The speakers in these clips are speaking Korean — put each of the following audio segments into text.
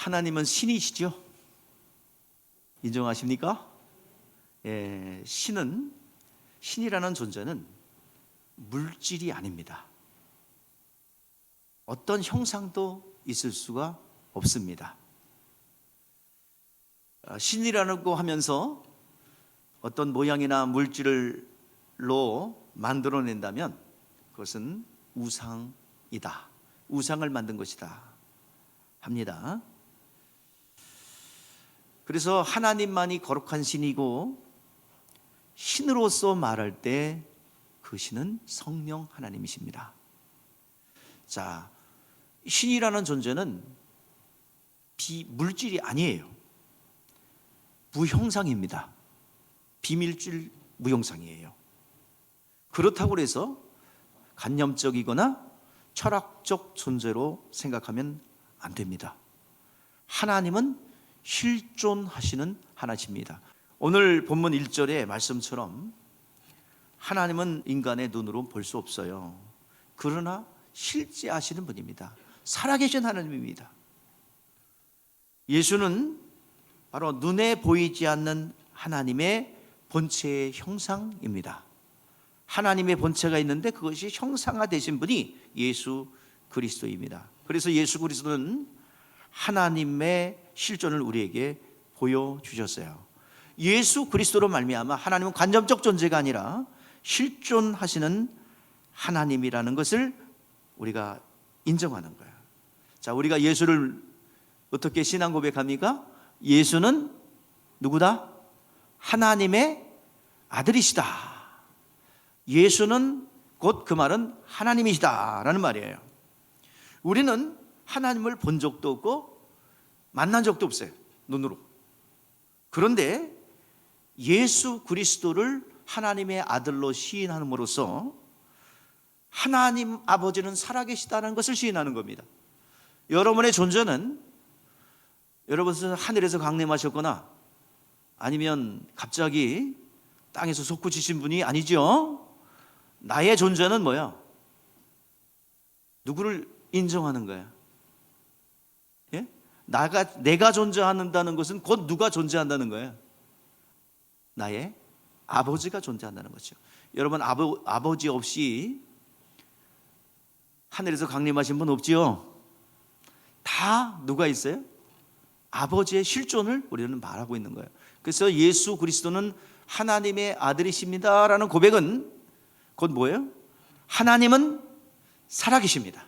하나님은 신이시죠? 인정하십니까? 예, 신이라는 존재는 물질이 아닙니다. 어떤 형상도 있을 수가 없습니다. 신이라고 하면서 어떤 모양이나 물질로 만들어낸다면 그것은 우상이다, 우상을 만든 것이다 합니다. 그래서 하나님만이 거룩한 신이고 신으로서 말할 때 그 신은 성령 하나님이십니다. 자, 신이라는 존재는 비물질이 아니에요. 무형상입니다. 비밀질 무형상이에요. 그렇다고 해서 관념적이거나 철학적 존재로 생각하면 안 됩니다. 하나님은 실존하시는 하나님입니다. 오늘 본문 1절의 말씀처럼 하나님은 인간의 눈으로 볼 수 없어요. 그러나 실제하시는 분입니다. 살아계신 하나님입니다. 예수는 바로 눈에 보이지 않는 하나님의 본체의 형상입니다. 하나님의 본체가 있는데 그것이 형상화되신 분이 예수 그리스도입니다. 그래서 예수 그리스도는 하나님의 실존을 우리에게 보여주셨어요. 예수 그리스도로 말미암아 하나님은 관점적 존재가 아니라 실존하시는 하나님이라는 것을 우리가 인정하는 거예요. 자, 우리가 예수를 어떻게 신앙 고백합니까? 예수는 누구다? 하나님의 아들이시다. 예수는 곧 그 말은 하나님이시다 라는 말이에요. 우리는 하나님을 본 적도 없고 만난 적도 없어요, 눈으로. 그런데 예수 그리스도를 하나님의 아들로 시인함으로써 하나님 아버지는 살아계시다는 것을 시인하는 겁니다. 여러분의 존재는 여러분은 하늘에서 강림하셨거나 아니면 갑자기 땅에서 솟구치신 분이 아니죠. 나의 존재는 뭐야? 누구를 인정하는 거야? 예? 내가 존재한다는 것은 곧 누가 존재한다는 거예요? 나의 아버지가 존재한다는 거죠. 여러분, 아버지 없이 하늘에서 강림하신 분 없지요? 다 누가 있어요? 아버지의 실존을 우리는 말하고 있는 거예요. 그래서 예수 그리스도는 하나님의 아들이십니다라는 고백은 곧 뭐예요? 하나님은 살아계십니다.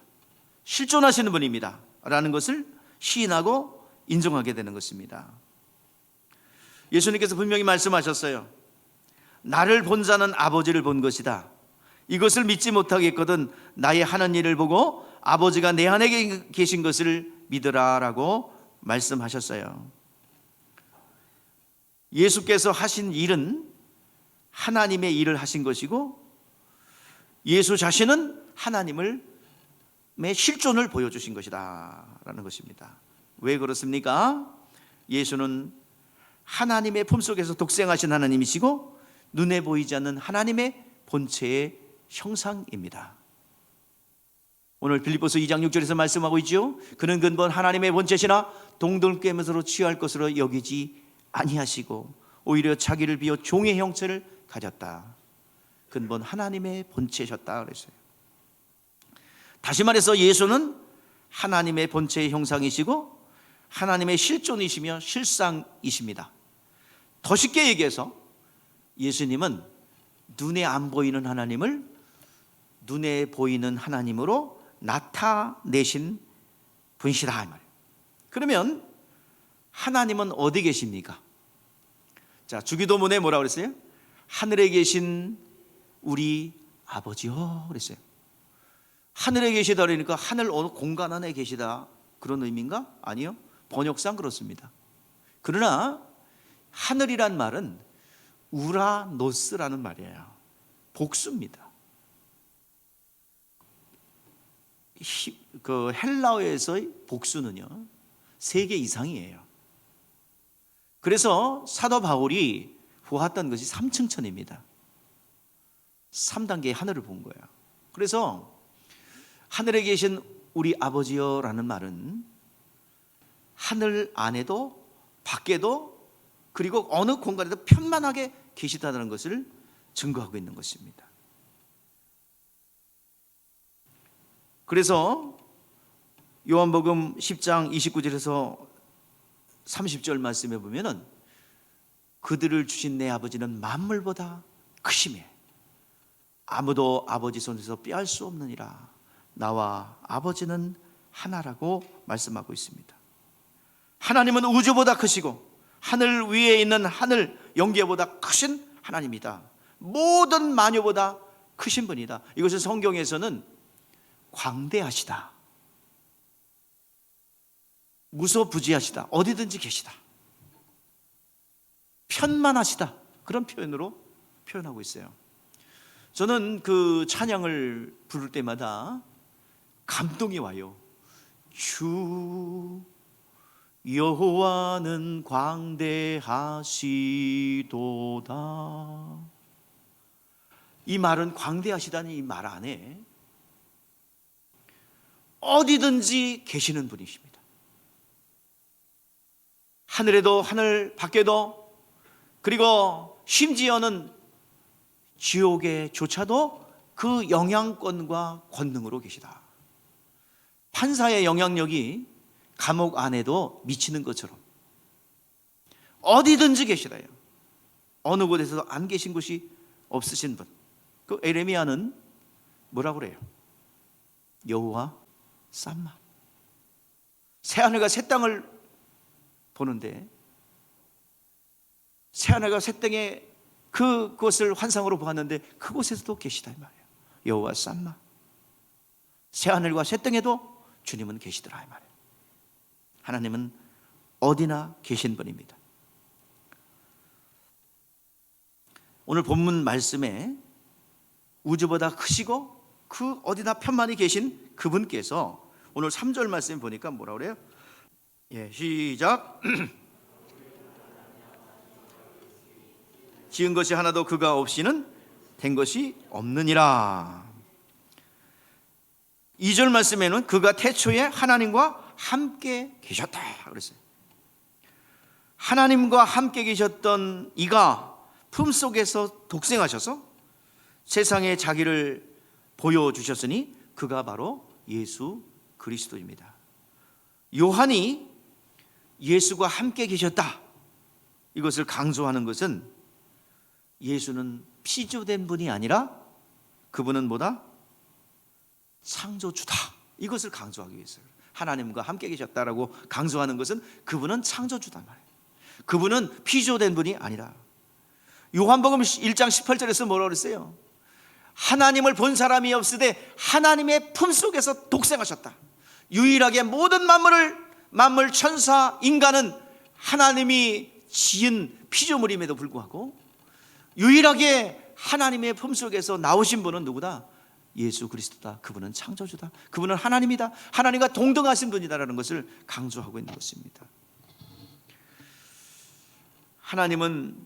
실존하시는 분입니다 라는 것을 시인하고 인정하게 되는 것입니다. 예수님께서 분명히 말씀하셨어요. 나를 본 자는 아버지를 본 것이다. 이것을 믿지 못하겠거든 나의 하는 일을 보고 아버지가 내 안에 계신 것을 믿으라 라고 말씀하셨어요. 예수께서 하신 일은 하나님의 일을 하신 것이고 예수 자신은 하나님의 실존을 보여주신 것이다 라는 것입니다. 왜 그렇습니까? 예수는 하나님의 품속에서 독생하신 하나님이시고 눈에 보이지 않는 하나님의 본체의 형상입니다. 오늘 빌립보서 2장 6절에서 말씀하고 있죠. 그는 근본 하나님의 본체시나 동등됨에서 취할 것으로 여기지 아니하시고 오히려 자기를 비워 종의 형체를 가졌다. 근본 하나님의 본체셨다 그랬어요. 다시 말해서 예수는 하나님의 본체의 형상이시고 하나님의 실존이시며 실상이십니다. 더 쉽게 얘기해서 예수님은 눈에 안 보이는 하나님을 눈에 보이는 하나님으로 나타내신 분이시다 이 말이에요. 그러면 하나님은 어디 계십니까? 자, 주기도문에 뭐라고 그랬어요? 하늘에 계신 우리 아버지요 그랬어요. 하늘에 계시다 그러니까 하늘 어느 공간 안에 계시다 그런 의미인가? 아니요, 번역상 그렇습니다. 그러나 하늘이란 말은 우라노스라는 말이에요. 복수입니다. 그 헬라어에서의 복수는요 3개 이상이에요. 그래서 사도 바울이 보았던 것이 3층천입니다. 3단계의 하늘을 본 거예요. 그래서 하늘에 계신 우리 아버지여라는 말은 하늘 안에도 밖에도 그리고 어느 공간에도 편만하게 계시다는 것을 증거하고 있는 것입니다. 그래서 요한복음 10장 29절에서 30절 말씀에 보면은 그들을 주신 내 아버지는 만물보다 크심에 아무도 아버지 손에서 빼앗을 수 없느니라. 나와 아버지는 하나라고 말씀하고 있습니다. 하나님은 우주보다 크시고 하늘 위에 있는 하늘 영계보다 크신 하나님이다. 모든 만유보다 크신 분이다. 이것을 성경에서는 광대하시다, 무소부지하시다, 어디든지 계시다, 편만하시다, 그런 표현으로 표현하고 있어요. 저는 그 찬양을 부를 때마다 감동이 와요. 주 여호와는 광대하시도다. 이 말은 광대하시다는 이 말 안에 어디든지 계시는 분이십니다. 하늘에도 하늘 밖에도 그리고 심지어는 지옥에조차도 그 영향권과 권능으로 계시다. 판사의 영향력이 감옥 안에도 미치는 것처럼 어디든지 계시다요. 어느 곳에서도 안 계신 곳이 없으신 분. 그 에레미야는 뭐라고 그래요? 여호와 쌈마. 새하늘과 새 땅을 보는데 새하늘과 새 땅에 그곳을 환상으로 보았는데 그곳에서도 계시다 이 말이에요. 여호와 쌈마. 새하늘과 새 땅에도 주님은 계시더라 이 말이에요. 하나님은 어디나 계신 분입니다. 오늘 본문 말씀에 우주보다 크시고 그 어디나 편만히 계신 그분께서 오늘 3절 말씀 보니까 뭐라 그래요? 시작. 지은 것이 하나도 그가 없이는 된 것이 없느니라. 2절 말씀에는 그가 태초에 하나님과 함께 계셨다 그랬어요. 하나님과 함께 계셨던 이가 품속에서 독생하셔서 세상에 자기를 보여주셨으니 그가 바로 예수 그리스도입니다. 요한이 예수가 함께 계셨다 이것을 강조하는 것은 예수는 피조된 분이 아니라 그분은 뭐다? 창조주다 이것을 강조하기 위해서요. 하나님과 함께 계셨다라고 강조하는 것은 그분은 창조주단 말이에요. 그분은 피조된 분이 아니라. 요한복음 1장 18절에서 뭐라고 그랬어요? 하나님을 본 사람이 없으되 하나님의 품속에서 독생하셨다. 유일하게 모든 만물 천사 인간은 하나님이 지은 피조물임에도 불구하고 유일하게 하나님의 품속에서 나오신 분은 누구다? 예수 그리스도다. 그분은 창조주다. 그분은 하나님이다. 하나님과 동등하신 분이다라는 것을 강조하고 있는 것입니다. 하나님은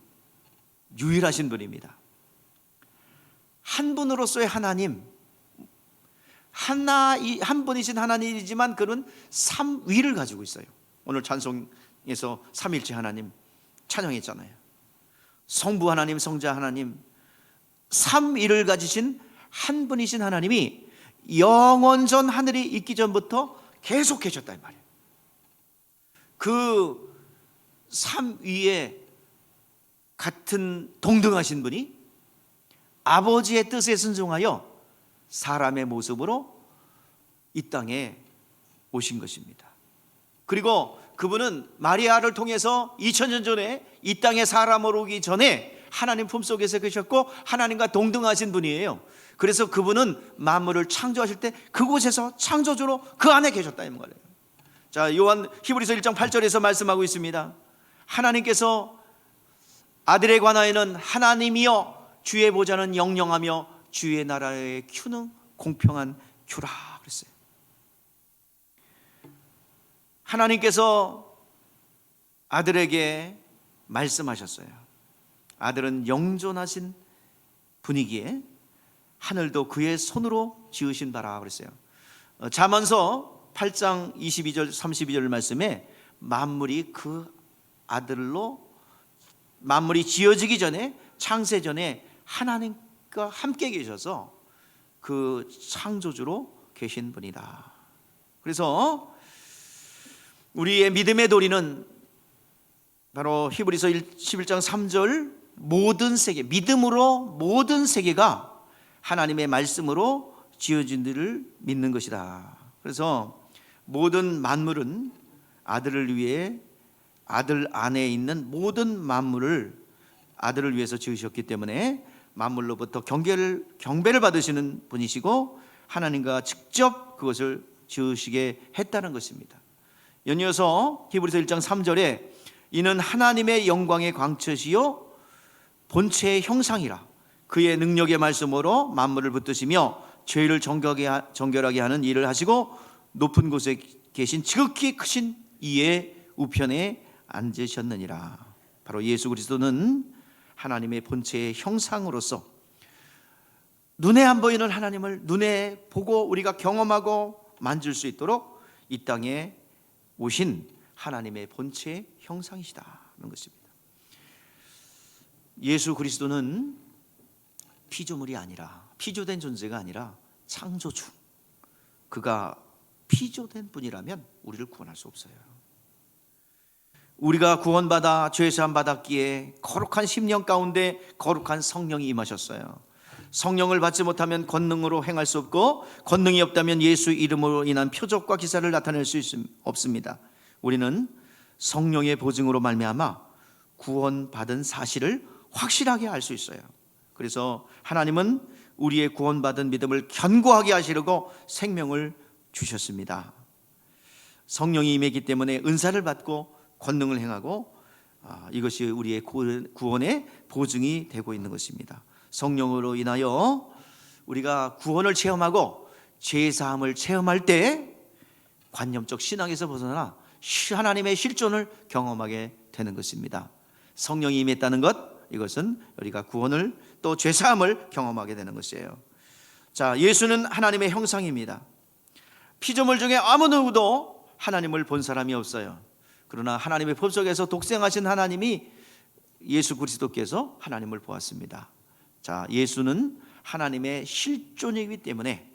유일하신 분입니다. 한 분으로서의 하나님, 한 분이신 하나님이지만 그는 삼위를 가지고 있어요. 오늘 찬송에서 삼일체 하나님 찬양했잖아요. 성부 하나님, 성자 하나님, 삼위를 가지신 한 분이신 하나님이 영원전 하늘이 있기 전부터 계속 계셨다 이 말이에요. 그 삼위에 같은 동등하신 분이 아버지의 뜻에 순종하여 사람의 모습으로 이 땅에 오신 것입니다. 그리고 그분은 마리아를 통해서 2000년 전에 이 땅에 사람으로 오기 전에 하나님 품속에서 계셨고 하나님과 동등하신 분이에요. 그래서 그분은 만물을 창조하실 때 그곳에서 창조주로 그 안에 계셨다 이 말이에요. 자, 요한 히브리서 1장 8절에서 말씀하고 있습니다. 하나님께서 아들에 관하여는 하나님이여 주의 보좌는 영영하며 주의 나라의 큐는 공평한 큐라 그랬어요. 하나님께서 아들에게 말씀하셨어요. 아들은 영존하신 분이기에 하늘도 그의 손으로 지으신 바라 그랬어요. 잠언서 8장 22절 32절 말씀에 만물이 그 아들로, 만물이 지어지기 전에, 창세 전에 하나님과 함께 계셔서 그 창조주로 계신 분이다. 그래서 우리의 믿음의 도리는 바로 히브리서 11장 3절, 모든 세계, 믿음으로 모든 세계가 하나님의 말씀으로 지어진 일을 믿는 것이다. 그래서 모든 만물은 아들을 위해, 아들 안에 있는 모든 만물을 아들을 위해서 지으셨기 때문에 만물로부터 경배를 받으시는 분이시고 하나님과 직접 그것을 지으시게 했다는 것입니다. 연이어서 히브리서 1장 3절에 이는 하나님의 영광의 광채시요 본체의 형상이라 그의 능력의 말씀으로 만물을 붙드시며 죄를 정결하게 하는 일을 하시고 높은 곳에 계신 지극히 크신 이의 우편에 앉으셨느니라. 바로 예수 그리스도는 하나님의 본체의 형상으로서 눈에 안 보이는 하나님을 눈에 보고 우리가 경험하고 만질 수 있도록 이 땅에 오신 하나님의 본체의 형상이시다는 것입니다. 예수 그리스도는 피조물이 아니라, 피조된 존재가 아니라 창조주, 그가 피조된 분이라면 우리를 구원할 수 없어요. 우리가 구원받아 죄사함 받았기에 거룩한 심령 가운데 거룩한 성령이 임하셨어요. 성령을 받지 못하면 권능으로 행할 수 없고, 권능이 없다면 예수 이름으로 인한 표적과 기사를 나타낼 수 없습니다. 우리는 성령의 보증으로 말미암아 구원받은 사실을 확실하게 알 수 있어요. 그래서 하나님은 우리의 구원받은 믿음을 견고하게 하시려고 생명을 주셨습니다. 성령이 임했기 때문에 은사를 받고 권능을 행하고, 이것이 우리의 구원의 보증이 되고 있는 것입니다. 성령으로 인하여 우리가 구원을 체험하고 죄사함을 체험할 때 관념적 신앙에서 벗어나 하나님의 실존을 경험하게 되는 것입니다. 성령이 임했다는 것, 이것은 우리가 구원을 또 죄사함을 경험하게 되는 것이에요. 자, 예수는 하나님의 형상입니다. 피조물 중에 아무 누구도 하나님을 본 사람이 없어요. 그러나 하나님의 법석에서 독생하신 하나님이 예수 그리스도께서 하나님을 보았습니다. 자, 예수는 하나님의 실존이기 때문에,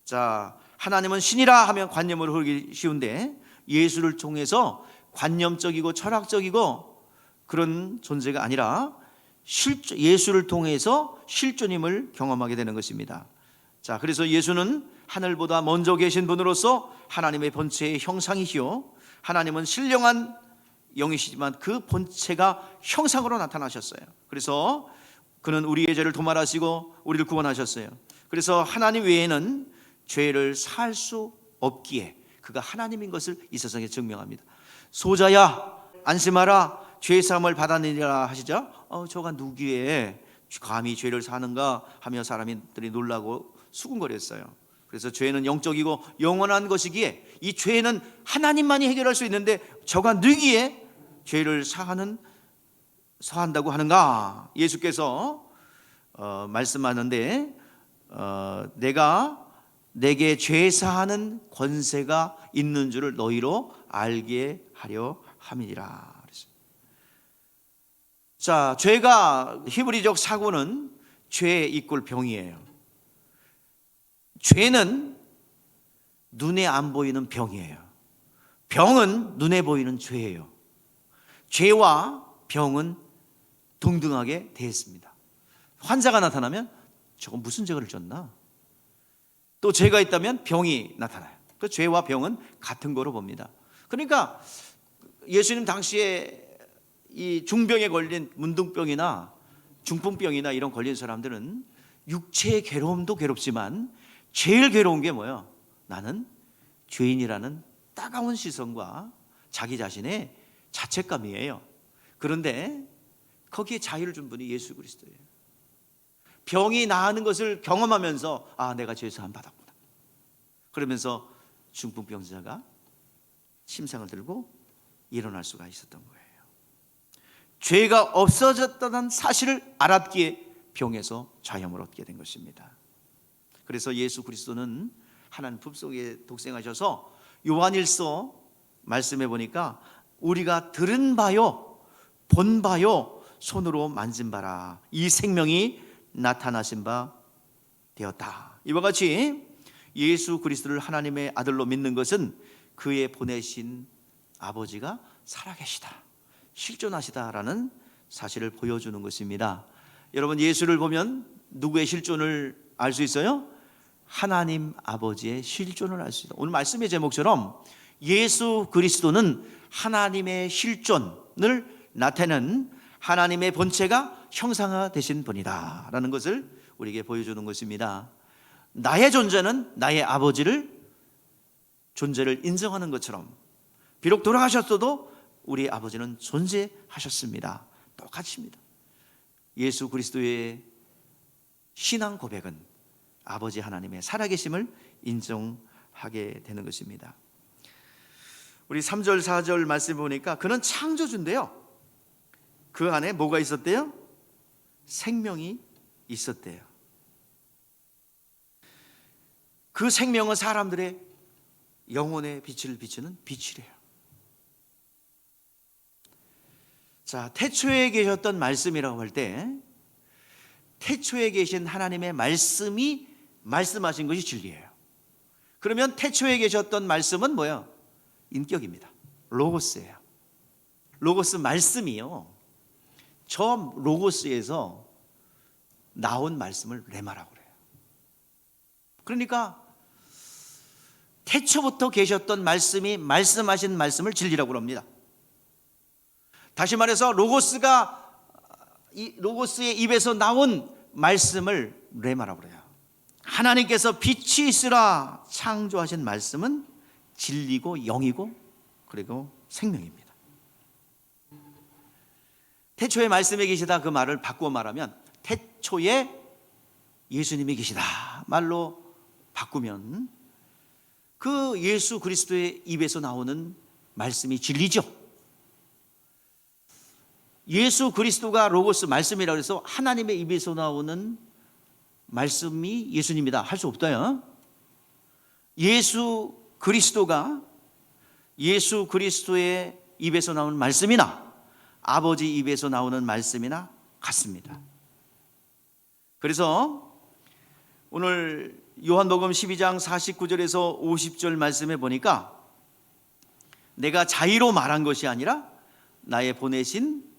자, 하나님은 신이라 하면 관념으로 흐르기 쉬운데 예수를 통해서 관념적이고 철학적이고 그런 존재가 아니라 예수를 통해서 실존임을 경험하게 되는 것입니다. 자, 그래서 예수는 하늘보다 먼저 계신 분으로서 하나님의 본체의 형상이시요, 하나님은 신령한 영이시지만 그 본체가 형상으로 나타나셨어요. 그래서 그는 우리의 죄를 도말하시고 우리를 구원하셨어요. 그래서 하나님 외에는 죄를 살 수 없기에 그가 하나님인 것을 이 세상에 증명합니다. 소자야 안심하라, 죄사함을 받았느니라 하시죠. 저가 누구기에 감히 죄를 사는가 하며 사람들이 놀라고 수군거렸어요. 그래서 죄는 영적이고 영원한 것이기에 이 죄는 하나님만이 해결할 수 있는데 저가 누구기에 죄를 사한다고 하는가? 예수께서 말씀하는데 내가 내게 죄 사하는 권세가 있는 줄을 너희로 알게 하려 함이니라. 자, 죄가 히브리적 사고는 죄 이꼴 병이에요. 죄는 눈에 안 보이는 병이에요. 병은 눈에 보이는 죄예요. 죄와 병은 동등하게 대했습니다. 환자가 나타나면 저건 무슨 죄를 졌나? 또 죄가 있다면 병이 나타나요. 그 죄와 병은 같은 거로 봅니다. 그러니까 예수님 당시에 이 중병에 걸린 문둥병이나 중풍병이나 이런 걸린 사람들은 육체의 괴로움도 괴롭지만 제일 괴로운 게 뭐예요? 나는 죄인이라는 따가운 시선과 자기 자신의 자책감이에요. 그런데 거기에 자유를 준 분이 예수 그리스도예요. 병이 나는 것을 경험하면서 내가 죄 사함 받았구나. 그러면서 중풍병자가 침상을 들고 일어날 수가 있었던 거예요. 죄가 없어졌다는 사실을 알았기에 병에서 자유함을 얻게 된 것입니다. 그래서 예수 그리스도는 하나님 품속에 독생하셔서 요한일서 말씀해 보니까 우리가 들은 바요 본 바요 손으로 만진 바라 이 생명이 나타나신 바 되었다. 이와 같이 예수 그리스도를 하나님의 아들로 믿는 것은 그의 보내신 아버지가 살아계시다, 실존하시다라는 사실을 보여주는 것입니다. 여러분, 예수를 보면 누구의 실존을 알 수 있어요? 하나님 아버지의 실존을 알 수 있다. 오늘 말씀의 제목처럼 예수 그리스도는 하나님의 실존을 나타내는 하나님의 본체가 형상화되신 분이다 라는 것을 우리에게 보여주는 것입니다. 나의 존재는 나의 아버지를 존재를 인정하는 것처럼 비록 돌아가셨어도 우리 아버지는 존재하셨습니다. 똑같습니다. 예수 그리스도의 신앙 고백은 아버지 하나님의 살아계심을 인정하게 되는 것입니다. 우리 3절 4절 말씀 보니까 그는 창조주인데요, 그 안에 뭐가 있었대요? 생명이 있었대요. 그 생명은 사람들의 영혼의 빛을 비추는 빛이래요. 자, 태초에 계셨던 말씀이라고 할 때 태초에 계신 하나님의 말씀이 말씀하신 것이 진리예요. 그러면 태초에 계셨던 말씀은 뭐예요? 인격입니다. 로고스예요. 로고스 말씀이요, 저 로고스에서 나온 말씀을 레마라고 그래요. 그러니까 태초부터 계셨던 말씀이 말씀하신 말씀을 진리라고 합니다. 다시 말해서 로고스의 입에서 나온 말씀을 레마라고 그래요. 하나님께서 빛이 있으라 창조하신 말씀은 진리고 영이고 그리고 생명입니다. 태초에 말씀이 계시다, 그 말을 바꾸어 말하면 태초에 예수님이 계시다 말로 바꾸면 그 예수 그리스도의 입에서 나오는 말씀이 진리죠. 예수 그리스도가 로고스 말씀이라고 해서 하나님의 입에서 나오는 말씀이 예수님이다 할 수 없다요. 예수 그리스도가 예수 그리스도의 입에서 나오는 말씀이나 아버지 입에서 나오는 말씀이나 같습니다. 그래서 오늘 요한복음 12장 49절에서 50절 말씀에 보니까 내가 자의로 말한 것이 아니라 나의 보내신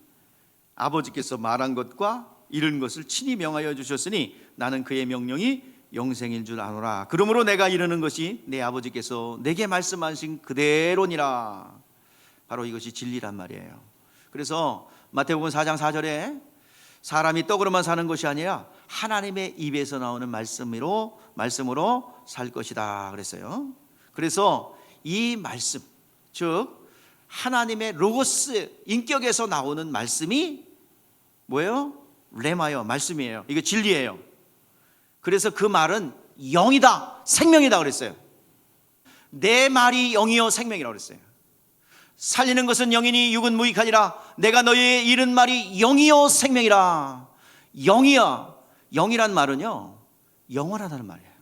아버지께서 말한 것과 이른 것을 친히 명하여 주셨으니 나는 그의 명령이 영생인 줄 아노라. 그러므로 내가 이르는 것이 내 아버지께서 내게 말씀하신 그대로니라. 바로 이것이 진리란 말이에요. 그래서 마태복음 4장 4절에 사람이 떡으로만 사는 것이 아니라 하나님의 입에서 나오는 말씀으로 살 것이다 그랬어요. 그래서 이 말씀, 즉 하나님의 로고스 인격에서 나오는 말씀이 뭐예요? 레마요, 말씀이에요. 이게 진리예요. 그래서 그 말은 영이다, 생명이다 그랬어요. 내 말이 영이요 생명이라고 그랬어요. 살리는 것은 영이니 육은 무익하니라. 내가 너희의 이른 말이 영이요 생명이라. 영이야, 영이란 말은요 영원하다는 말이에요.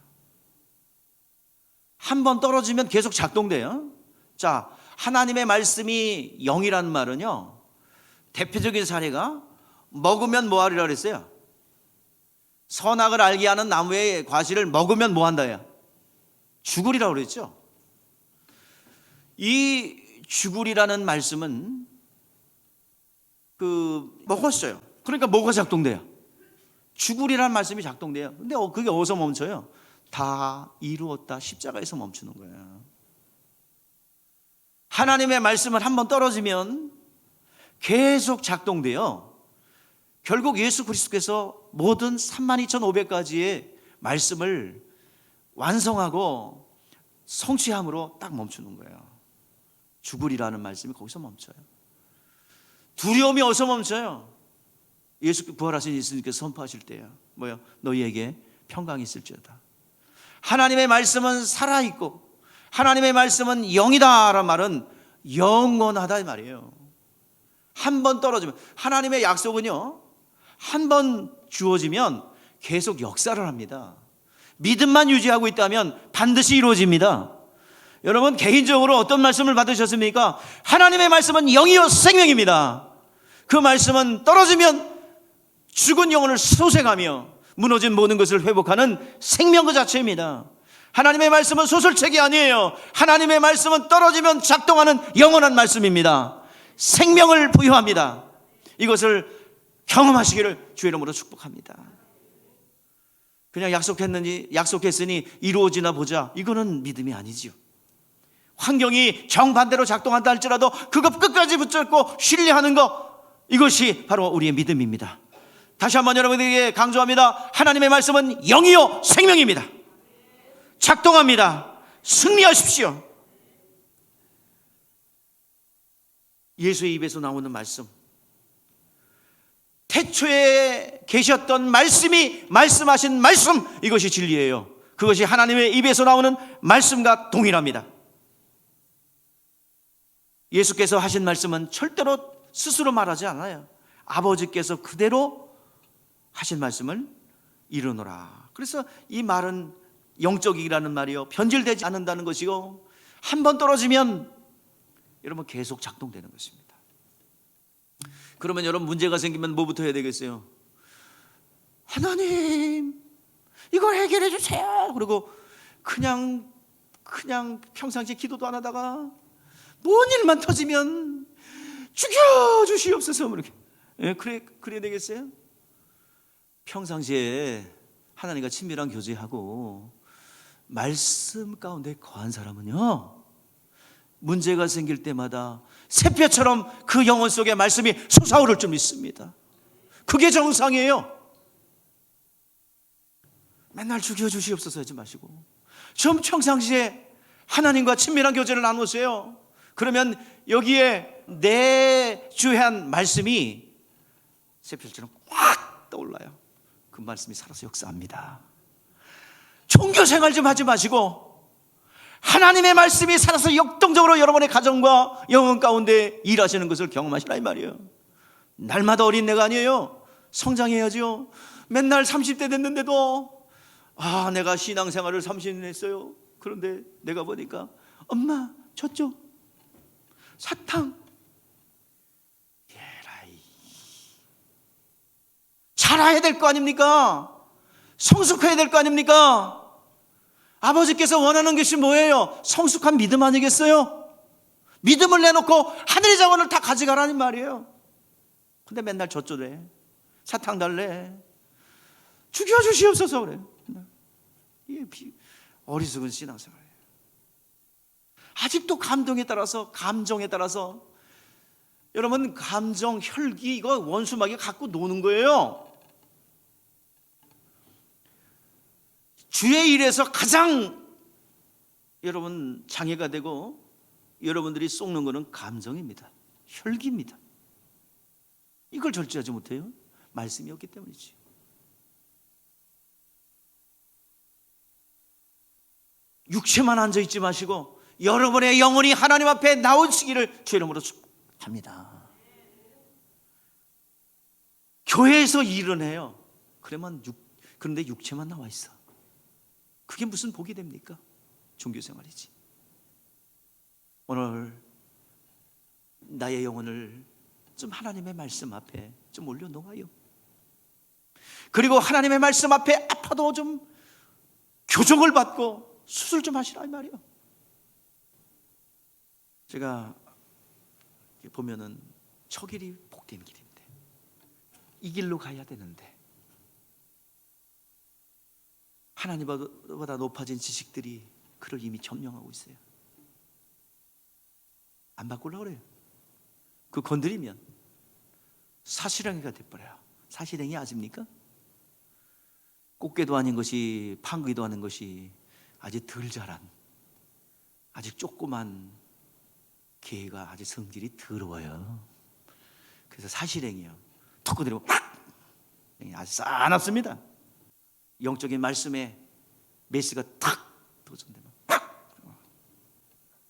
한 번 떨어지면 계속 작동돼요. 자, 하나님의 말씀이 영이란 말은요, 대표적인 사례가 먹으면 뭐하리라 그랬어요? 선악을 알게 하는 나무의 과실을 먹으면 뭐한다요? 죽으리라고 그랬죠. 이 죽으리라는 말씀은 먹었어요. 그러니까 뭐가 작동돼요? 죽으리라는 말씀이 작동돼요. 근데 그게 어디서 멈춰요? 다 이루었다, 십자가에서 멈추는 거예요. 하나님의 말씀은 한번 떨어지면 계속 작동돼요. 결국 예수 그리스도께서 모든 32,500가지의 말씀을 완성하고 성취함으로 딱 멈추는 거예요. 죽으리라는 말씀이 거기서 멈춰요. 두려움이 어디서 멈춰요? 예수 부활하신 예수님께서 선포하실 때요. 뭐요? 너희에게 평강이 있을지어다. 하나님의 말씀은 살아있고 하나님의 말씀은 영이다라는 말은 영원하다 이 말이에요. 한 번 떨어지면, 하나님의 약속은요 한 번 주어지면 계속 역사를 합니다. 믿음만 유지하고 있다면 반드시 이루어집니다. 여러분 개인적으로 어떤 말씀을 받으셨습니까? 하나님의 말씀은 영이요 생명입니다. 그 말씀은 떨어지면 죽은 영혼을 소생하며 무너진 모든 것을 회복하는 생명 그 자체입니다. 하나님의 말씀은 소설책이 아니에요. 하나님의 말씀은 떨어지면 작동하는 영원한 말씀입니다. 생명을 부여합니다. 이것을 경험하시기를 주의 이름으로 축복합니다. 그냥 약속했으니 이루어지나 보자, 이거는 믿음이 아니지요. 환경이 정반대로 작동한다 할지라도 그것 끝까지 붙잡고 신뢰하는 것, 이것이 바로 우리의 믿음입니다. 다시 한번 여러분에게 강조합니다. 하나님의 말씀은 영이요 생명입니다. 작동합니다. 승리하십시오. 예수의 입에서 나오는 말씀, 태초에 계셨던 말씀이 말씀하신 말씀, 이것이 진리예요. 그것이 하나님의 입에서 나오는 말씀과 동일합니다. 예수께서 하신 말씀은 절대로 스스로 말하지 않아요. 아버지께서 그대로 하신 말씀을 이루노라. 그래서 이 말은 영적이라는 말이요, 변질되지 않는다는 것이요, 한번 떨어지면 여러분 계속 작동되는 것입니다. 그러면 여러분 문제가 생기면 뭐부터 해야 되겠어요? 하나님 이걸 해결해 주세요. 그리고 그냥 평상시에 기도도 안 하다가 뭔 일만 터지면 죽여주시옵소서 이렇게, 그래야 되겠어요? 평상시에 하나님과 친밀한 교제하고 말씀 가운데 거한 사람은요, 문제가 생길 때마다 새벽처럼 그 영혼 속에 말씀이 솟아오를 줄 믿습니다. 그게 정상이에요. 맨날 죽여주시옵소서 하지 마시고 좀 평상시에 하나님과 친밀한 교제를 나누세요. 그러면 여기에 내주한 말씀이 새벽처럼 확 떠올라요. 그 말씀이 살아서 역사합니다. 종교 생활 좀 하지 마시고 하나님의 말씀이 살아서 역동적으로 여러분의 가정과 영혼 가운데 일하시는 것을 경험하시라 이 말이에요. 날마다 어린애가 아니에요. 성장해야죠. 맨날 30대 됐는데도 내가 신앙생활을 30년 했어요. 그런데 내가 보니까 엄마 졌죠? 사탕. 예라이. 자라야 될 거 아닙니까? 성숙해야 될 거 아닙니까? 아버지께서 원하는 것이 뭐예요? 성숙한 믿음 아니겠어요? 믿음을 내놓고 하늘의 자원을 다 가져가라는 말이에요. 근데 맨날 젖조래, 사탕 달래, 죽여주시옵소서 그래. 이게 어리석은 신앙생활이에요. 아직도 감정에 따라서 여러분 감정, 혈기 이거 원수마귀 갖고 노는 거예요. 주의 일에서 가장 여러분 장애가 되고 여러분들이 속는 것은 감정입니다. 혈기입니다. 이걸 절제하지 못해요. 말씀이 없기 때문이지. 육체만 앉아있지 마시고 여러분의 영혼이 하나님 앞에 나오시기를 주의 이름으로 축복합니다. 교회에서 일은 해요. 그런데 육체만 나와 있어. 그게 무슨 복이 됩니까? 종교생활이지. 오늘 나의 영혼을 좀 하나님의 말씀 앞에 좀 올려놓아요. 그리고 하나님의 말씀 앞에 아파도 좀 교정을 받고 수술 좀 하시라 이 말이에요. 제가 보면은 저 길이 복된 길인데 이 길로 가야 되는데 하나님보다 높아진 지식들이 그를 이미 점령하고 있어요. 안 바꾸려고 그래요. 그 건드리면 사실행위가 돼버려요. 사실행위 아십니까? 꽃게도 아닌 것이 판기도 아닌 것이 아직 덜 자란 아직 조그만 개가 아직 성질이 더러워요. 그래서 사실행위요. 턱 건드리면 팍! 아주 싸납습니다. 영적인 말씀에 메시가 탁 도전되면 팍!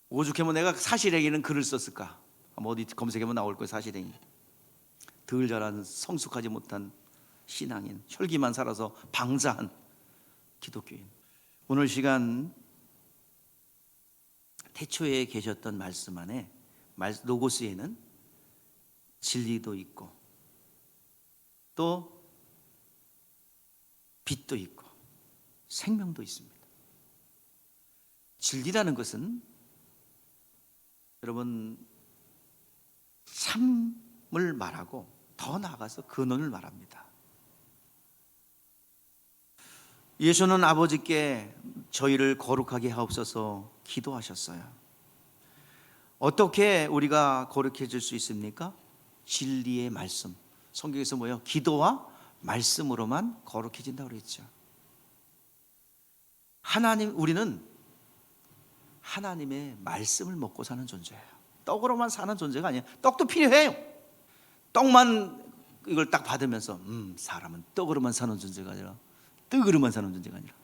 오죽하면 내가 사실행위는 글을 썼을까? 어디 검색하면 나올 거예요. 사실행위. 덜 자란 성숙하지 못한 신앙인, 혈기만 살아서 방자한 기독교인. 오늘 시간 태초에 계셨던 말씀 안에, 로고스에는 진리도 있고 또 빛도 있고 생명도 있습니다. 진리라는 것은 여러분 참을 말하고 더 나아가서 근원을 말합니다. 예수는 아버지께 저희를 거룩하게 하옵소서 기도하셨어요. 어떻게 우리가 거룩해질 수 있습니까? 진리의 말씀. 성경에서 뭐예요? 기도와 말씀으로만 거룩해진다고 그랬죠. 우리는 하나님의 말씀을 먹고 사는 존재예요. 떡으로만 사는 존재가 아니에요. 떡도 필요해요. 떡만 이걸 딱 받으면서 사람은 떡으로만 사는 존재가 아니라 떡으로만 사는 존재가 아니라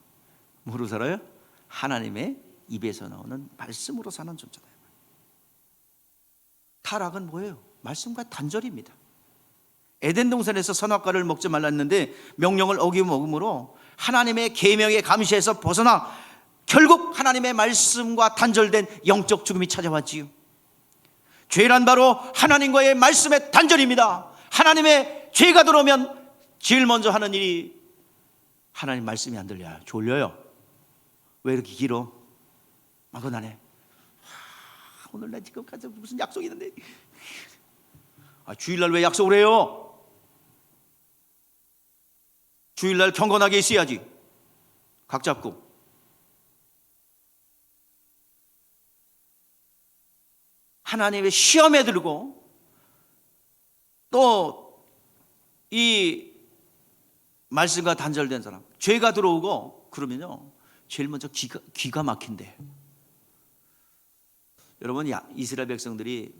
뭐로 살아요? 하나님의 입에서 나오는 말씀으로 사는 존재다. 타락은 뭐예요? 말씀과 단절입니다. 에덴 동산에서 선악과를 먹지 말랐는데 명령을 어기먹음으로 하나님의 계명에 감시해서 벗어나 결국 하나님의 말씀과 단절된 영적 죽음이 찾아왔지요. 죄란 바로 하나님과의 말씀의 단절입니다. 하나님의 죄가 들어오면 제일 먼저 하는 일이 하나님 말씀이 안 들려요. 졸려요. 왜 이렇게 길어? 막연하네. 오늘 나 지금 가서 무슨 약속이 있는데 주일날 왜 약속을 해요? 주일날 경건하게 있어야지. 각 잡고. 하나님의 시험에 들고 또 이 말씀과 단절된 사람, 죄가 들어오고 그러면요 제일 먼저 귀가 막힌대. 여러분, 이스라엘 백성들이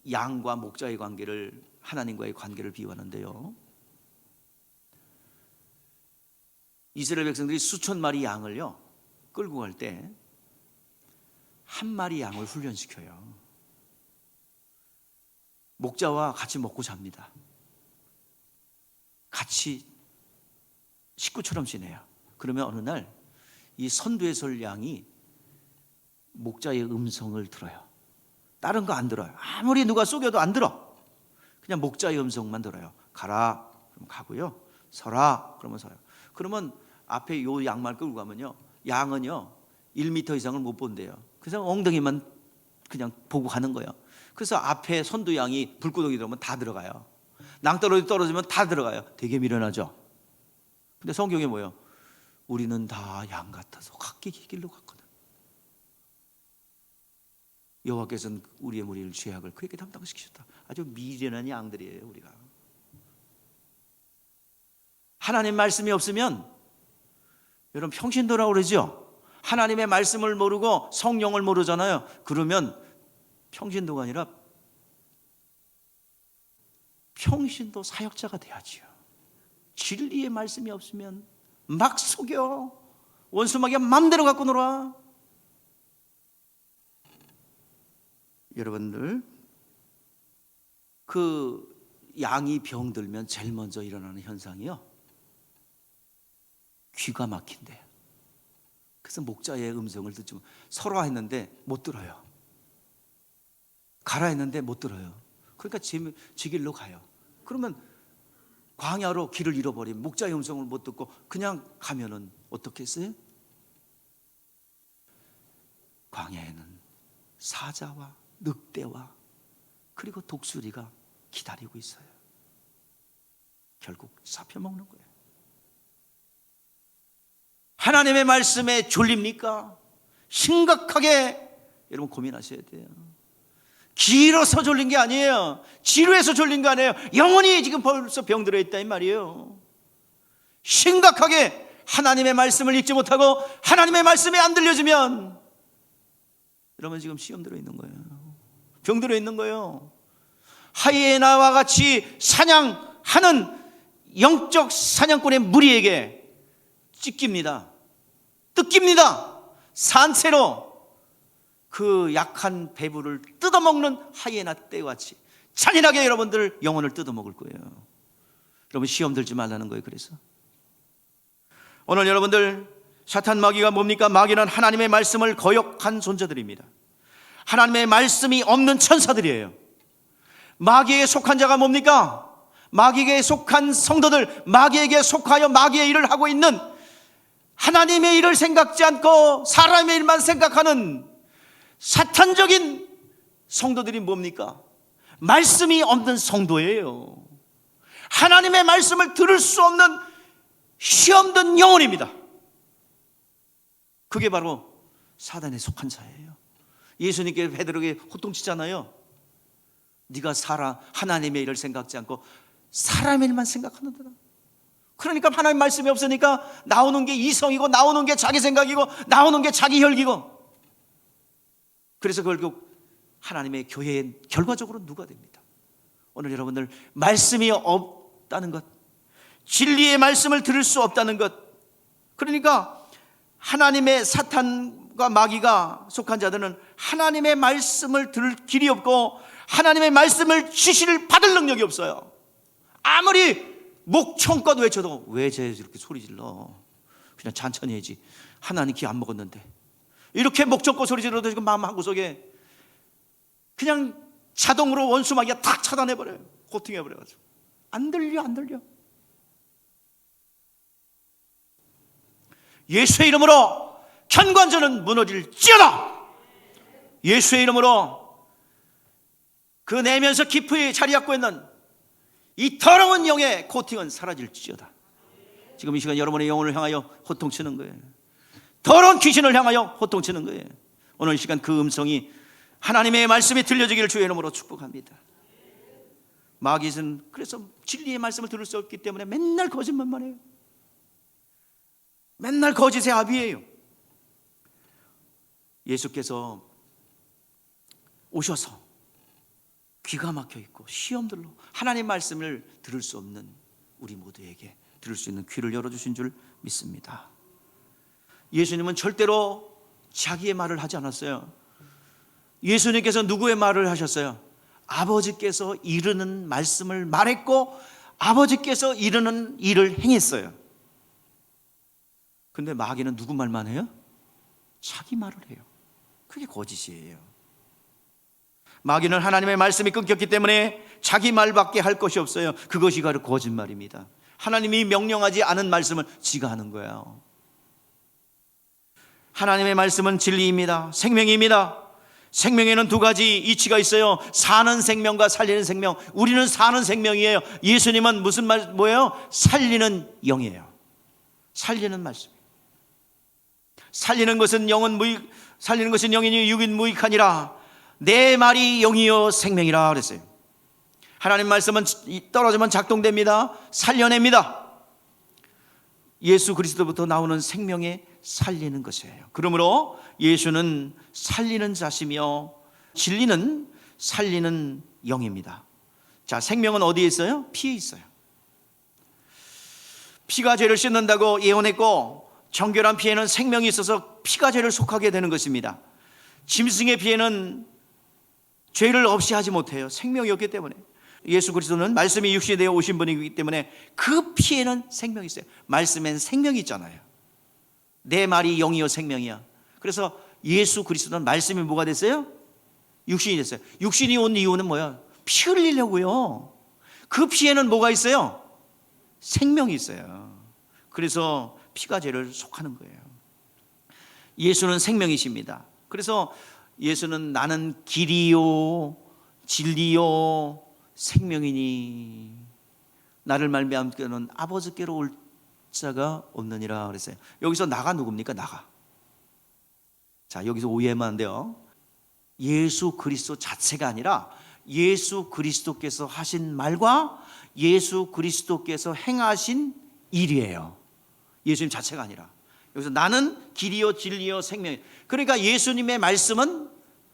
양과 목자의 관계를, 하나님과의 관계를 비유하는데요, 이스라엘 백성들이 수천 마리 양을요 끌고 갈 때 한 마리 양을 훈련시켜요. 목자와 같이 먹고 잡니다. 같이 식구처럼 지내요. 그러면 어느 날 이 선두에 설 양이 목자의 음성을 들어요. 다른 거 안 들어요. 아무리 누가 속여도 안 들어. 그냥 목자의 음성만 들어요. 가라, 그럼 가고요. 서라, 그러면 서요. 그러면 앞에 요 양만 끌고 가면요, 양은요 1m 이상을 못 본대요. 그래서 엉덩이만 그냥 보고 가는 거예요. 그래서 앞에 선두 양이 불구덩이 들어오면 다 들어가요. 낭떠러지 떨어지면 다 들어가요. 되게 미련하죠. 근데 성경에 뭐예요? 우리는 다 양 같아서 각기 길로 갔거든. 여호와께서는 우리의 무리를 죄악을 그에게 담당시키셨다. 아주 미련한 양들이에요. 우리가 하나님 말씀이 없으면, 여러분 평신도라고 그러죠. 하나님의 말씀을 모르고 성령을 모르잖아요. 그러면 평신도가 아니라 평신도 사역자가 돼야지요. 진리의 말씀이 없으면 막 속여. 원수마귀가 맘대로 갖고 놀아. 여러분들, 그 양이 병들면 제일 먼저 일어나는 현상이요, 귀가 막힌대요. 그래서 목자의 음성을 듣지 못, 서라 했는데 못 들어요. 가라 했는데 못 들어요. 그러니까 제 길로 가요. 그러면 광야로 길을 잃어버리면 목자의 음성을 못 듣고 그냥 가면은 어떻게 했어요? 광야에는 사자와 늑대와 그리고 독수리가 기다리고 있어요. 결국 잡혀먹는 거예요. 하나님의 말씀에 졸립니까? 심각하게 여러분 고민하셔야 돼요. 길어서 졸린 게 아니에요. 지루해서 졸린 거 아니에요. 영혼이 지금 벌써 병들어 있다 이 말이에요. 심각하게 하나님의 말씀을 읽지 못하고 하나님의 말씀이 안 들려지면 여러분 지금 시험 들어 있는 거예요. 병들어 있는 거예요. 하이에나와 같이 사냥하는 영적 사냥꾼의 무리에게 찢깁니다. 뜯깁니다. 산채로 그 약한 배부를 뜯어먹는 하이에나 떼같이 잔인하게 여러분들 영혼을 뜯어먹을 거예요. 여러분 시험 들지 말라는 거예요. 그래서 오늘 여러분들 사탄 마귀가 뭡니까? 마귀는 하나님의 말씀을 거역한 존재들입니다. 하나님의 말씀이 없는 천사들이에요. 마귀에게 속한 자가 뭡니까? 마귀에게 속한 성도들, 마귀에게 속하여 마귀의 일을 하고 있는, 하나님의 일을 생각지 않고 사람의 일만 생각하는 사탄적인 성도들이 뭡니까? 말씀이 없는 성도예요. 하나님의 말씀을 들을 수 없는 시험든 영혼입니다. 그게 바로 사단에 속한 자예요. 예수님께 베드로에게 호통치잖아요. 네가 하나님의 일을 생각지 않고 사람의 일만 생각하는구나. 그러니까 하나님 말씀이 없으니까 나오는 게 이성이고, 나오는 게 자기 생각이고, 나오는 게 자기 혈기고, 그래서 결국 하나님의 교회에 결과적으로 누가 됩니다. 오늘 여러분들 말씀이 없다는 것, 진리의 말씀을 들을 수 없다는 것, 그러니까 하나님의 사탄과 마귀가 속한 자들은 하나님의 말씀을 들을 길이 없고 하나님의 말씀을 지시를 받을 능력이 없어요. 아무리 목청껏 외쳐도 왜 쟤 이렇게 소리 질러? 그냥 천천히 해야지. 하나님 기 안 먹었는데. 이렇게 목청껏 소리 질러도 지금 마음 한구석에 그냥 자동으로 원수마귀가 탁 차단해버려요. 고팅해버려가지고. 안 들려. 예수의 이름으로 현관전은 무너질지어다. 예수의 이름으로 그 내면서 깊이 자리 잡고 있는 이 더러운 영의 코팅은 사라질지어다. 지금 이 시간 여러분의 영혼을 향하여 호통치는 거예요. 더러운 귀신을 향하여 호통치는 거예요. 오늘 이 시간 그 음성이 하나님의 말씀이 들려지기를 주의 이름으로 축복합니다. 마귀는 그래서 진리의 말씀을 들을 수 없기 때문에 맨날 거짓말만 해요. 맨날 거짓의 아비예요. 예수께서 오셔서 귀가 막혀 있고 시험들로 하나님 말씀을 들을 수 없는 우리 모두에게 들을 수 있는 귀를 열어주신 줄 믿습니다. 예수님은 절대로 자기의 말을 하지 않았어요. 예수님께서 누구의 말을 하셨어요? 아버지께서 이르는 말씀을 말했고 아버지께서 이르는 일을 행했어요. 근데 마귀는 누구 말만 해요? 자기 말을 해요. 그게 거짓이에요. 마귀는 하나님의 말씀이 끊겼기 때문에 자기 말밖에 할 것이 없어요. 그것이 바로 거짓말입니다. 하나님이 명령하지 않은 말씀을 지가 하는 거예요. 하나님의 말씀은 진리입니다. 생명입니다. 생명에는 두 가지 이치가 있어요. 사는 생명과 살리는 생명. 우리는 사는 생명이에요. 예수님은 무슨 뭐예요? 살리는 영이에요. 살리는 말씀. 살리는 것은 영이니 육인 무익하니라. 내 말이 영이요 생명이라 그랬어요. 하나님 말씀은 떨어지면 작동됩니다. 살려냅니다. 예수 그리스도부터 나오는 생명에 살리는 것이에요. 그러므로 예수는 살리는 자시며 진리는 살리는 영입니다. 자, 생명은 어디에 있어요? 피에 있어요. 피가 죄를 씻는다고 예언했고 정결한 피에는 생명이 있어서 피가 죄를 속하게 되는 것입니다. 짐승의 피에는 죄를 없이 하지 못해요. 생명이 없기 때문에. 예수 그리스도는 말씀이 육신이 되어 오신 분이기 때문에 그 피에는 생명이 있어요. 말씀엔 생명이 있잖아요. 내 말이 영이요 생명이야. 그래서 예수 그리스도는 말씀이 뭐가 됐어요? 육신이 됐어요. 육신이 온 이유는 뭐야? 피 흘리려고요. 그 피에는 뭐가 있어요? 생명이 있어요. 그래서 피가 죄를 속하는 거예요. 예수는 생명이십니다. 그래서 예수는 나는 길이요 진리요 생명이니 나를 말미암고는 아버지께로 올 자가 없느니라 그랬어요. 여기서 나가 누굽니까? 나가. 자, 여기서 오해하면 안 돼요. 예수 그리스도 자체가 아니라 예수 그리스도께서 하신 말과 예수 그리스도께서 행하신 일이에요. 예수님 자체가 아니라. 여기서 나는 길이요 진리요 생명이요. 그러니까 예수님의 말씀은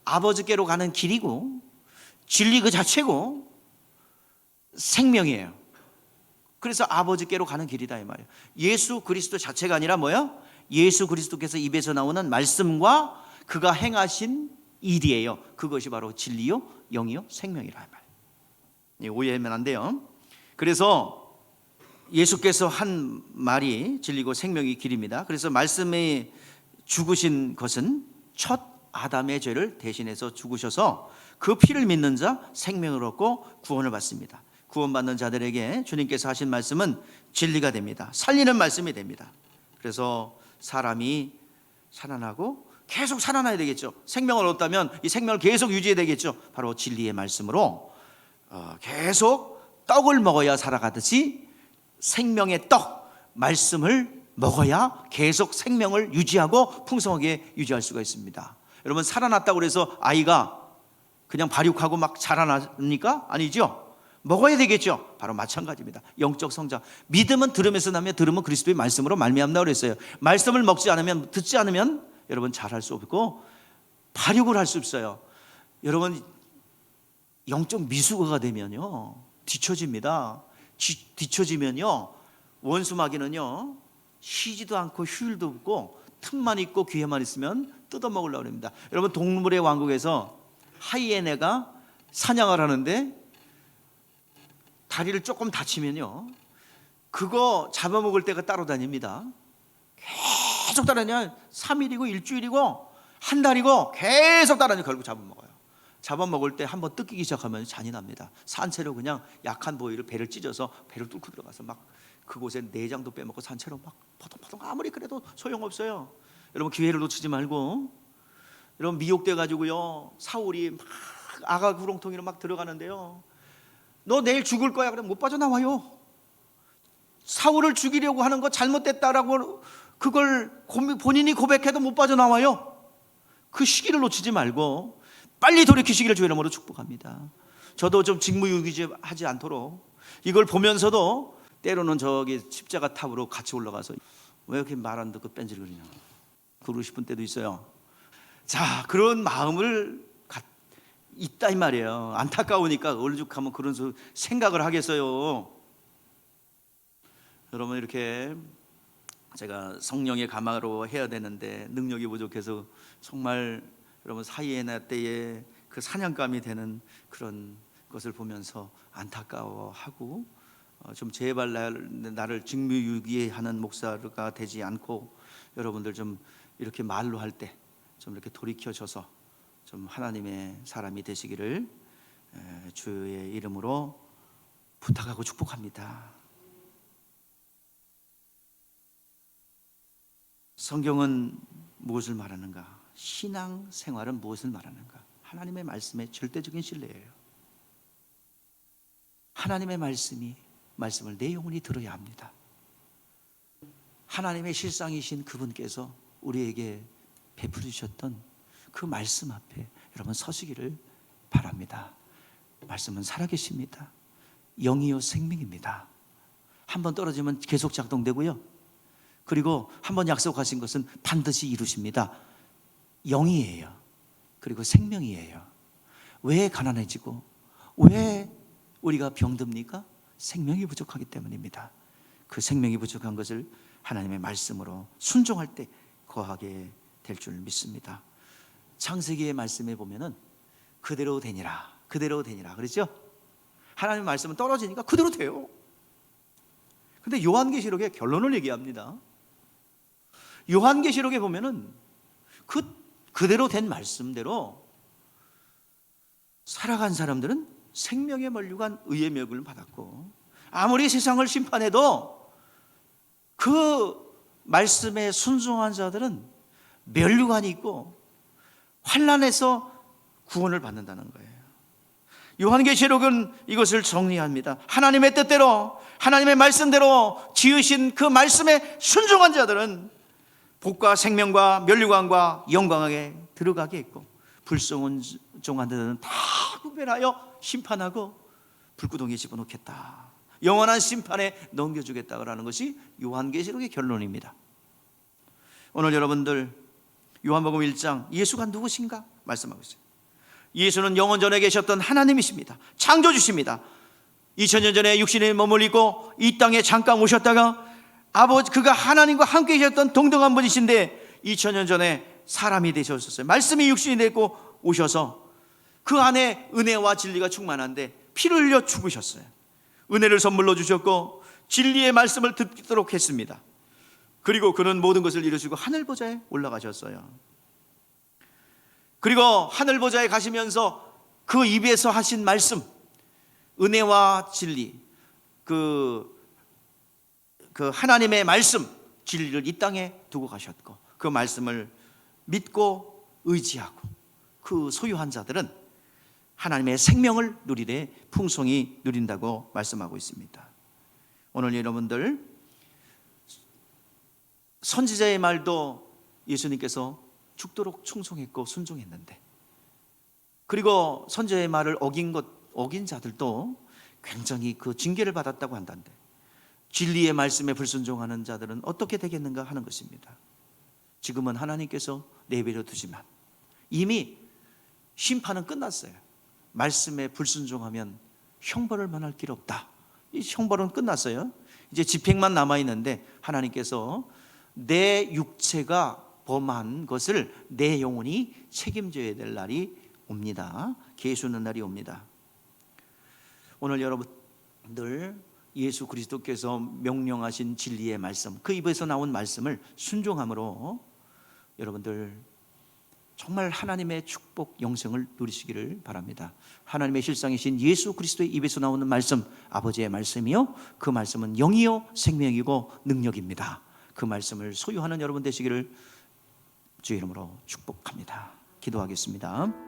아버지께로 가는 길이고 진리 그 자체고 생명이에요. 그래서 아버지께로 가는 길이다 이 말이에요. 예수 그리스도 자체가 아니라 뭐예요? 예수 그리스도께서 입에서 나오는 말씀과 그가 행하신 일이에요. 그것이 바로 진리요 영이요 생명이라 이 말이에요. 오해하면 안 돼요. 그래서 예수께서 한 말이 진리고 생명이 길입니다. 그래서 말씀에 죽으신 것은 첫 아담의 죄를 대신해서 죽으셔서 그 피를 믿는 자 생명을 얻고 구원을 받습니다. 구원받는 자들에게 주님께서 하신 말씀은 진리가 됩니다. 살리는 말씀이 됩니다. 그래서 사람이 살아나고 계속 살아나야 되겠죠. 생명을 얻었다면 이 생명을 계속 유지해야 되겠죠. 바로 진리의 말씀으로 계속 떡을 먹어야 살아가듯이 생명의 떡, 말씀을 먹어야 계속 생명을 유지하고 풍성하게 유지할 수가 있습니다. 여러분, 살아났다고 해서 아이가 그냥 발육하고 막 자라납니까? 아니죠. 먹어야 되겠죠. 바로 마찬가지입니다. 영적 성장. 믿음은 들으면서 나면, 들으면 그리스도의 말씀으로 말미암는다고 그랬어요. 말씀을 먹지 않으면, 듣지 않으면 여러분 잘할 수 없고 발육을 할 수 없어요. 여러분, 영적 미숙아가 되면요 뒤처집니다. 뒤처지면요 원수마귀는요 쉬지도 않고 휴일도 없고 틈만 있고 기회만 있으면 뜯어먹으려고 합니다. 여러분, 동물의 왕국에서 하이에나가 사냥을 하는데 다리를 조금 다치면요 그거 잡아먹을 때가 따로 다닙니다. 계속 따라다녀요. 3일이고 일주일이고 한 달이고 계속 따라다녀. 결국 잡아먹어요. 잡아먹을 때 한번 뜯기기 시작하면 잔인합니다. 산채로 그냥 약한 부위를 배를 찢어서 배를 뚫고 들어가서 막 그곳에 내장도 빼먹고 산채로 막 포동포동. 아무리 그래도 소용없어요. 여러분, 기회를 놓치지 말고. 여러분, 미혹돼 가지고요 사울이 막 아가 구렁텅이로 막 들어가는데요, 너 내일 죽을 거야. 그럼 못 빠져나와요. 사울을 죽이려고 하는 거 잘못됐다라고 그걸 본인이 고백해도 못 빠져나와요. 그 시기를 놓치지 말고 빨리 돌이키시기를 주의 이름으로 축복합니다. 저도 좀 직무유기하지 않도록 이걸 보면서도 때로는 저기 십자가 탑으로 같이 올라가서 왜 이렇게 말 안 듣고 뺀질거리냐 그러고 싶은 때도 있어요. 자, 그런 마음을 있다 이 말이에요. 안타까우니까 얼죽하면 그런 생각을 하겠어요. 여러분, 이렇게 제가 성령의 감화로 해야 되는데 능력이 부족해서 정말 여러분 사이에나 때에 그 사냥감이 되는 그런 것을 보면서 안타까워하고 좀 제발 나를 직무유기하는 목사가 되지 않고 여러분들 좀 이렇게 말로 할 때 좀 이렇게 돌이켜져서 좀 하나님의 사람이 되시기를 주의 이름으로 부탁하고 축복합니다. 성경은 무엇을 말하는가? 신앙 생활은 무엇을 말하는가? 하나님의 말씀에 절대적인 신뢰예요. 하나님의 말씀을 내 영혼이 들어야 합니다. 하나님의 실상이신 그분께서 우리에게 베풀어 주셨던 그 말씀 앞에 여러분 서시기를 바랍니다. 말씀은 살아계십니다. 영이요 생명입니다. 한번 떨어지면 계속 작동되고요, 그리고 한번 약속하신 것은 반드시 이루십니다. 영이에요. 그리고 생명이에요. 왜 가난해지고 왜 우리가 병듭니까? 생명이 부족하기 때문입니다. 그 생명이 부족한 것을 하나님의 말씀으로 순종할 때 거하게 될 줄 믿습니다. 창세기의 말씀에 보면은 그대로 되니라, 그대로 되니라 그렇죠? 하나님의 말씀은 떨어지니까 그대로 돼요. 근데 요한계시록의 결론을 얘기합니다. 요한계시록에 보면은 그대로 된 말씀대로 살아간 사람들은 생명의 면류관 의의 묘를 받았고, 아무리 세상을 심판해도 그 말씀에 순종한 자들은 면류관이 있고 환난에서 구원을 받는다는 거예요. 요한계시록은 이것을 정리합니다. 하나님의 뜻대로, 하나님의 말씀대로 지으신 그 말씀에 순종한 자들은 복과 생명과 면류관과 영광에 들어가게 했고, 불순종한 자들은 다 구별하여 심판하고 불구덩이에 집어넣겠다, 영원한 심판에 넘겨주겠다라는 것이 요한계시록의 결론입니다. 오늘 여러분들 요한복음 1장 예수가 누구신가 말씀하고 있어요. 예수는 영원 전에 계셨던 하나님이십니다. 창조주십니다. 2000년 전에 육신에 머물리고 이 땅에 잠깐 오셨다가 그가 하나님과 함께 계셨던 동등한 분이신데 2000년 전에 사람이 되셨어요. 말씀이 육신이 되고 오셔서 그 안에 은혜와 진리가 충만한데 피를 흘려 죽으셨어요. 은혜를 선물로 주셨고 진리의 말씀을 듣도록 했습니다. 그리고 그는 모든 것을 이루시고 하늘 보좌에 올라가셨어요. 그리고 하늘 보좌에 가시면서 그 입에서 하신 말씀, 은혜와 진리, 그 하나님의 말씀, 진리를 이 땅에 두고 가셨고, 그 말씀을 믿고 의지하고 그 소유한 자들은 하나님의 생명을 누리되 풍성히 누린다고 말씀하고 있습니다. 오늘 여러분들, 선지자의 말도 예수님께서 죽도록 충성했고 순종했는데, 그리고 선지자의 말을 어긴 자들도 굉장히 그 징계를 받았다고 한다는데, 진리의 말씀에 불순종하는 자들은 어떻게 되겠는가 하는 것입니다. 지금은 하나님께서 내버려 두지만 이미 심판은 끝났어요. 말씀에 불순종하면 형벌을 만날 길 없다. 이 형벌은 끝났어요. 이제 집행만 남아있는데, 하나님께서 내 육체가 범한 것을 내 영혼이 책임져야 될 날이 옵니다. 계수는 날이 옵니다. 오늘 여러분들, 예수 그리스도께서 명령하신 진리의 말씀, 그 입에서 나온 말씀을 순종함으로 여러분들 정말 하나님의 축복 영생을 누리시기를 바랍니다. 하나님의 실상이신 예수 그리스도의 입에서 나오는 말씀, 아버지의 말씀이요, 그 말씀은 영이요 생명이고 능력입니다. 그 말씀을 소유하는 여러분 되시기를 주의 이름으로 축복합니다. 기도하겠습니다.